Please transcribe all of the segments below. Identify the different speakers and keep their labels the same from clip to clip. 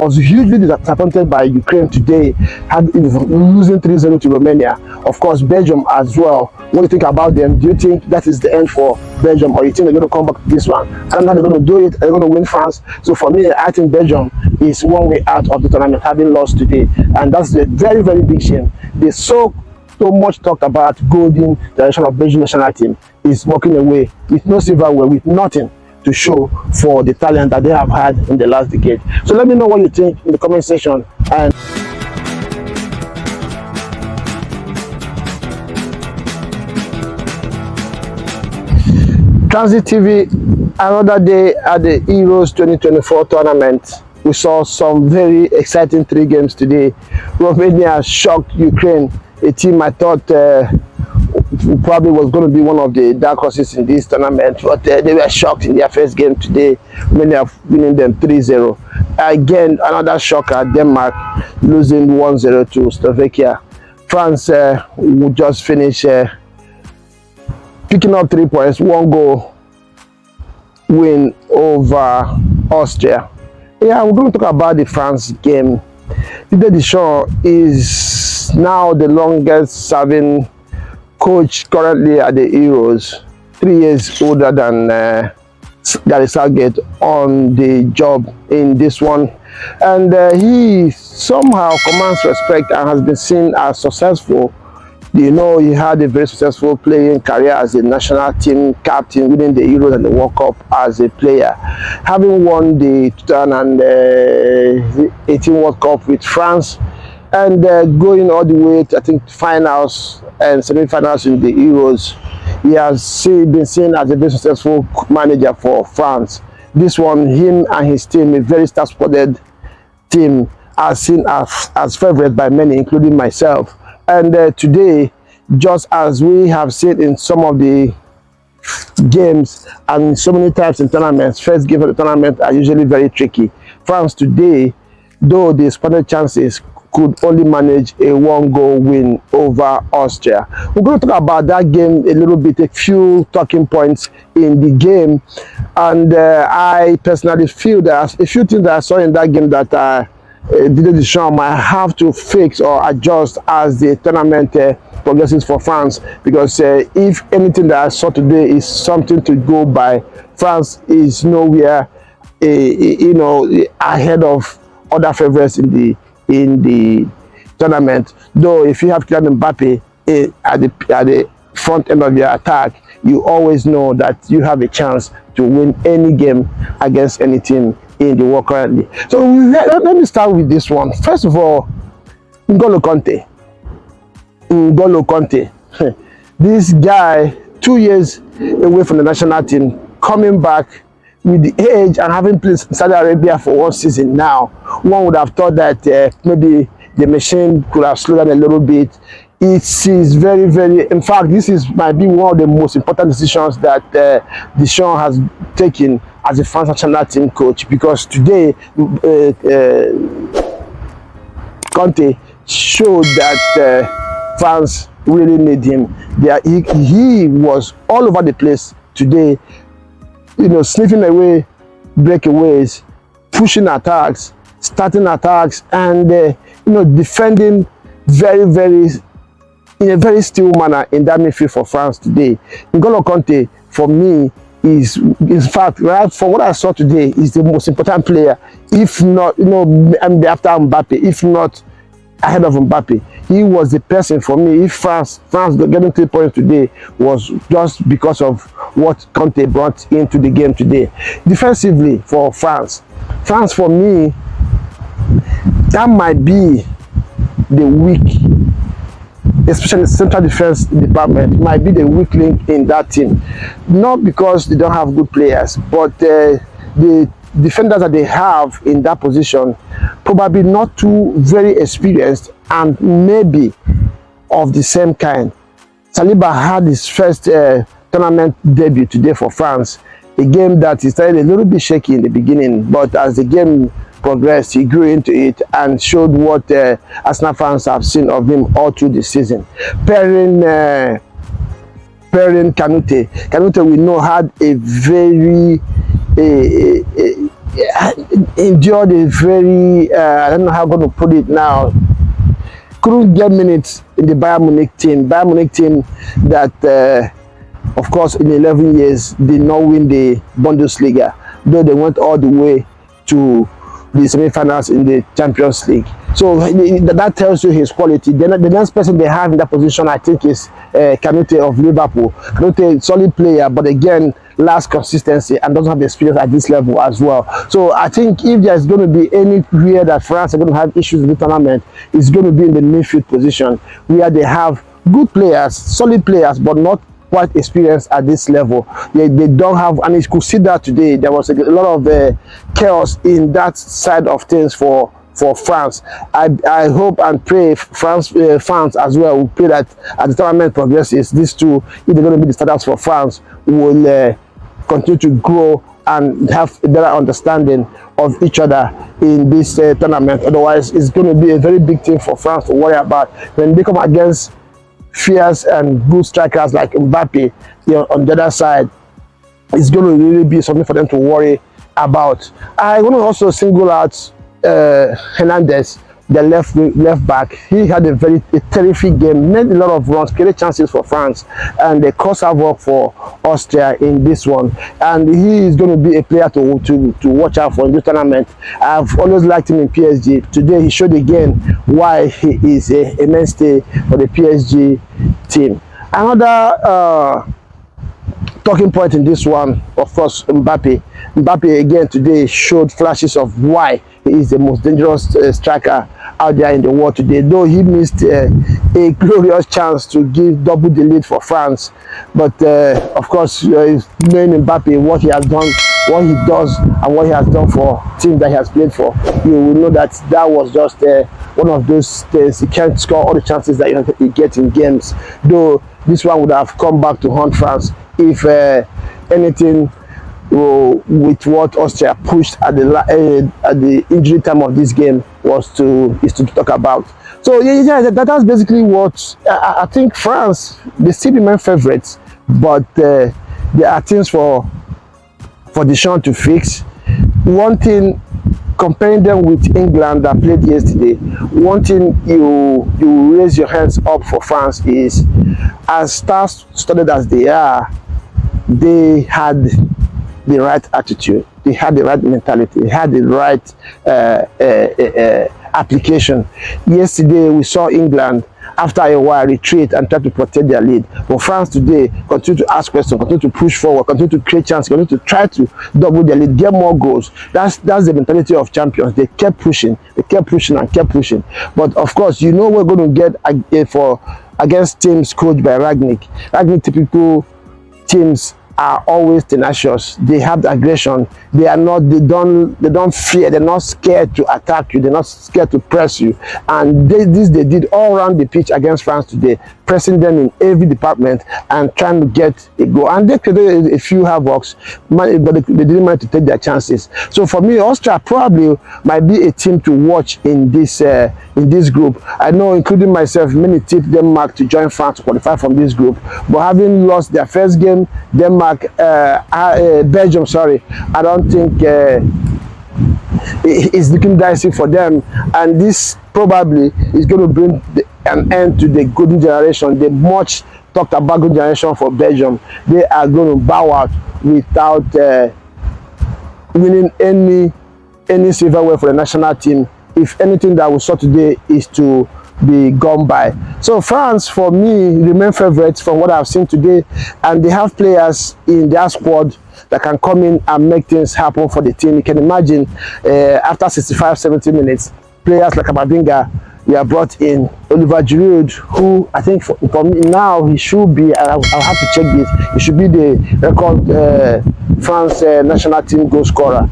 Speaker 1: was hugely disappointed by Ukraine today, losing 3-0 to Romania. Of course, Belgium as well. What do you think about them? Do you think that is the end for Belgium, or you think they're going to come back to this one? I don't know how they're going to do it. They're going to win France. So for me, I think Belgium is one way out of the tournament, having lost today, and that's a very, very big shame. They so much talked about golden generation of Belgian national team is walking away with no silverware, with nothing to show for the talent that they have had in the last decade. So let me know what you think in the comment section. And Transit TV, another day at the Euros 2024 tournament. We saw some very exciting 3 games today. Romania shocked Ukraine, a team I thought probably was going to be one of the dark horses in this tournament, but they were shocked in their first game today. Romania winning them 3-0. Again, another shocker, Denmark losing 1-0 to Slovakia. France would just finish picking up 3 points, 1 goal win over Austria. Yeah, we're going to talk about the France game. Didier Deschamps is now the longest serving coach currently at the Euros, 3 years older than Gareth Southgate on the job in this one, and he somehow commands respect and has been seen as successful. You know, he had a very successful playing career as a national team captain, winning the Euros and the World Cup as a player, having won the 2018 World Cup with France, and going all the way to, I think, finals and semi-finals in the Euros. He has been seen as a very successful manager for France. This one, him and his team, a very star-studded team, are seen as favourites by many, including myself. And today, just as we have seen in some of the games and so many times in tournaments, first game of the tournament are usually very tricky. France today, though they expanded chances, could only manage a 1-goal win over Austria. We're going to talk about that game a little bit, a few talking points in the game, and I personally feel that a few things that I saw in that game that Didier Deschamps might have to fix or adjust as the tournament progresses for France, because if anything that I saw today is something to go by, France is nowhere ahead of other favorites in the tournament. Though if you have Kylian Mbappe at the front end of your attack, you always know that you have a chance to win any game against any team in the world currently. So let me start with this one. First of all, N'Golo Kante. This guy, 2 years away from the national team, coming back with the age and having played in Saudi Arabia for 1 season now. One would have thought that maybe the machine could have slowed down a little bit. It is very, very, in fact, might be one of the most important decisions that Deschamps has taken as a France national team coach, because today Kante showed that France really need him. He was all over the place today, sniffing away breakaways, pushing attacks, starting attacks, and defending very, very in a very still manner in that midfield for France today. N'Golo Kante, for me, is, in fact, right from what I saw today, is the most important player, if not, after Mbappe, if not ahead of Mbappe. He was the person for me. If France getting 3 points today was just because of what Kante brought into the game today. Defensively for France for me, that might be the weak, especially the central defense department, might be the weak link in that team. Not because they don't have good players, but the defenders that they have in that position probably not too very experienced and maybe of the same kind. Saliba had his first tournament debut today for France, a game that he started a little bit shaky in the beginning, but as the game progressed, he grew into it and showed what Arsenal fans have seen of him all through the season. Pairing Kante, we know, had a very endured a very, I don't know how I'm going to put it now, couldn't get minutes in the Bayern Munich team. Bayern Munich team that, of course, in 11 years, did not win the Bundesliga, though they went all the way to the semi-finals in the Champions League. So that tells you his quality. The next person they have in that position, I think, is Kante of Liverpool. Kante, solid player, but again, lacks consistency and doesn't have the experience at this level as well. So I think if there's going to be anywhere that France are going to have issues in the tournament, it's going to be in the midfield position, where they have good players, solid players, but not quite experienced at this level. They don't have, and you could see that today. There was a lot of chaos in that side of things for France. I hope and pray France fans as well will pray that as the tournament progresses, these two, if they're going to be the starters for France, will continue to grow and have a better understanding of each other in this tournament. Otherwise, it's going to be a very big thing for France to worry about when they come against fierce and good strikers like Mbappe, on the other side. It's going to really be something for them to worry about. I want to also single out Hernandez, the left back. He had a terrific game, made a lot of runs, created chances for France, and they caused havoc for Austria in this one. And he is going to be a player to watch out for in this tournament. I've always liked him in PSG. Today he showed again why he is a mainstay for the PSG team. Another talking point in this one, of course, Mbappe. Mbappe again today showed flashes of why he is the most dangerous striker out there in the world today, though he missed a glorious chance to give double the lead for France. But of course, knowing Mbappe, what he has done, what he does, and what he has done for team that he has played for, you will know that that was just one of those things. He can't score all the chances that you get in games, though this one would have come back to haunt France if anything with what Austria pushed at the injury time of this game is to talk about. So yeah, that's basically what I think. France, they still remain favorites, but there are things for Deschamps to fix. One thing, comparing them with England that played yesterday, one thing you raise your hands up for France is, as star-studded as they are, they had the right attitude, they had the right mentality, they had the right application. Yesterday we saw England after a while retreat and try to protect their lead, but France today continue to ask questions, continue to push forward, continue to create chances, continue to try to double their lead, get more goals. That's the mentality of champions. They kept pushing, and kept pushing. But of course, we're going to get against teams coached by Rangnick. Typical teams are always tenacious. They have the aggression. They don't fear. They're not scared to attack you. They're not scared to press you. And they did all around the pitch against France today, pressing them in every department and trying to get a goal. And they created a few havocs, but they didn't manage to take their chances. So for me, Austria probably might be a team to watch in this group. I know, including myself, many tipped Denmark to join France to qualify from this group, but having lost their first game, Belgium, I don't think it's looking dicey for them, and this probably is going to bring an end to the golden generation, the much talked about golden generation for Belgium. They are going to bow out without winning any silverware for the national team. If anything that we saw today is to be gone by. So France, for me, remain favorites from what I've seen today, and they have players in their squad that can come in and make things happen for the team. You can imagine after 65-70 minutes, players like Amavinga were brought in. Oliver Giroud, who I think for me now, he should be, I'll have to check this, he should be the record France national team goal scorer.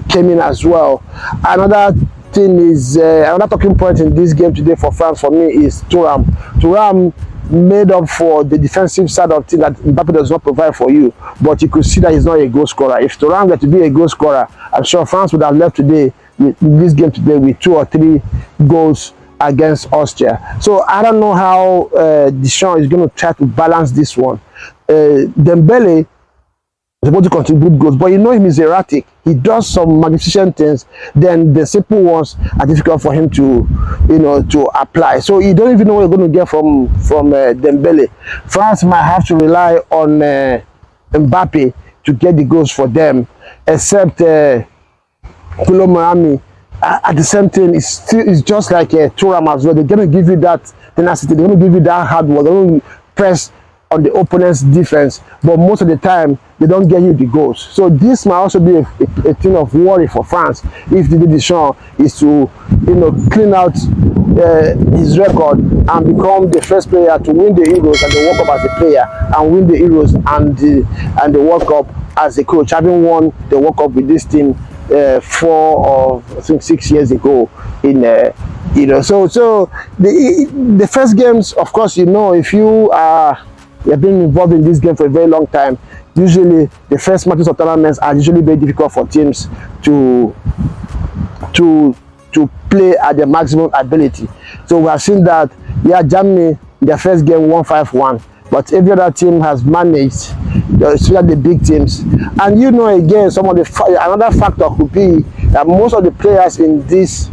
Speaker 1: Came in as well. Another thing is, another talking point in this game today for France, for me, is Thuram. Thuram made up for the defensive side of things that Mbappe does not provide for you, but you could see that he's not a goal scorer. If Thuram were to be a goal scorer, I'm sure France would have left today with this game today with 2 or 3 goals against Austria. So I don't know how Deschamps is going to try to balance this one. Dembele supposed to contribute goals, but you know him is erratic. He does some magnificent things, then the simple ones are difficult for him to, to apply. So you don't even know what you're going to get from Dembele. France might have to rely on Mbappe to get the goals for them, except Kylian Mbappe. At the same thing, it's just like Thuram as well. They're going to give you that tenacity. They're going to give you that hard work. They're going to press on the opponent's defense, but most of the time they don't get you the goals. So this might also be a thing of worry for France if Didier Deschamps is to clean out his record and become the first player to win the Euros and the World Cup as a player, and win the Euros and the World Cup as a coach, having won the World Cup with this team 4 or I think 6 years ago in so the first games, of course, if you have been involved in this game for a very long time, usually the first matches of tournaments are usually very difficult for teams to play at their maximum ability. So we have seen that, Germany, their first game won 5-1, but every other team has managed, especially the big teams. And again, some of another factor could be that most of the players in these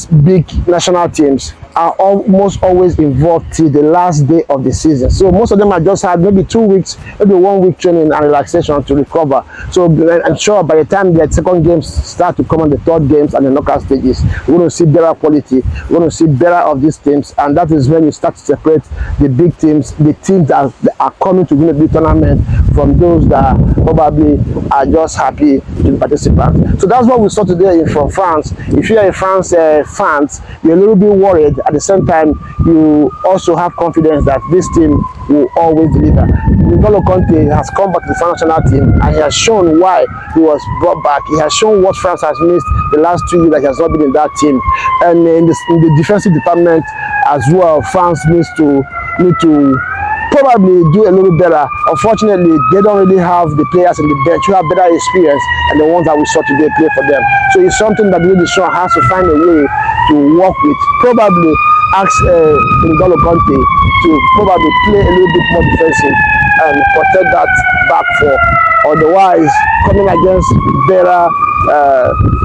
Speaker 1: big national teams are almost always involved till the last day of the season. So most of them have just had maybe 2 weeks, maybe 1 week training and relaxation to recover. So I'm sure by the time the second games start to come on, the third games and the knockout stages, we're going to see better quality, we're going to see better of these teams, and that is when you start to separate the big teams, the teams that are coming to win a big tournament, from those that probably are just happy to be participants. So that's what we saw today from France. If you are a France fans, you're a little bit worried. At the same time, you also have confidence that this team will always deliver. Kante has come back to the France national team, and he has shown why he was brought back. He has shown what France has missed the last 2 years that he has not been in that team. And in the defensive department as well, France need to probably do a little better. Unfortunately, they don't really have the players in the bench who have better experience than the ones that we saw today play for them. So it's something that Didier Deschamps has to find a way to work with. Probably ask Kante to probably play a little bit more defensive and protect that back four. Otherwise, coming against better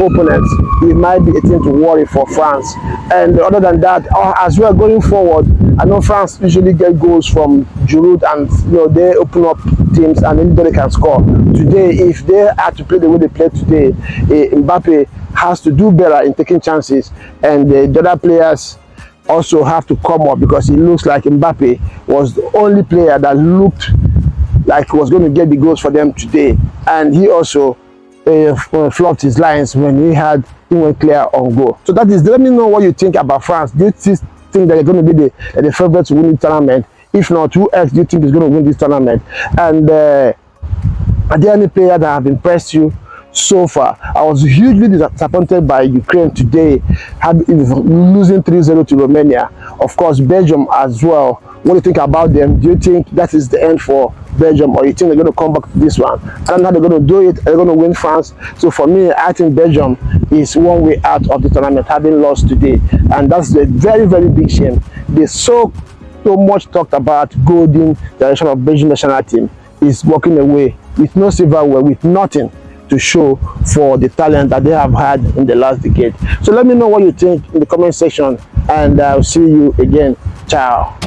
Speaker 1: opponents, it might be a thing to worry for France. And other than that, as well, going forward, I know France usually get goals from Giroud, and they open up teams and anybody can score. Today, if they are to play the way they play today, Mbappe has to do better in taking chances, and the other players also have to come up, because it looks like Mbappe was the only player that looked like he was going to get the goals for them today, and he also flopped his lines when he went clear on goal. So that is, let me know what you think about France. Do you think that they're going to be the favorite to win the tournament? If not, who else do you think is going to win this tournament? And are there any player that have impressed you so far? I was hugely disappointed by Ukraine today, losing 3-0 to Romania. Of course, Belgium as well. What do you think about them? Do you think that is the end for Belgium, or you think they're going to come back to this one? I don't know how they're going to do it. They're going to win France. So for me, I think Belgium is one way out of the tournament, having lost today, and that's a very, very big shame. They so much talked about golden generation of Belgian national team is walking away with no silverware, with nothing to show for the talent that they have had in the last decade. So let me know what you think in the comment section, and I'll see you again. Ciao.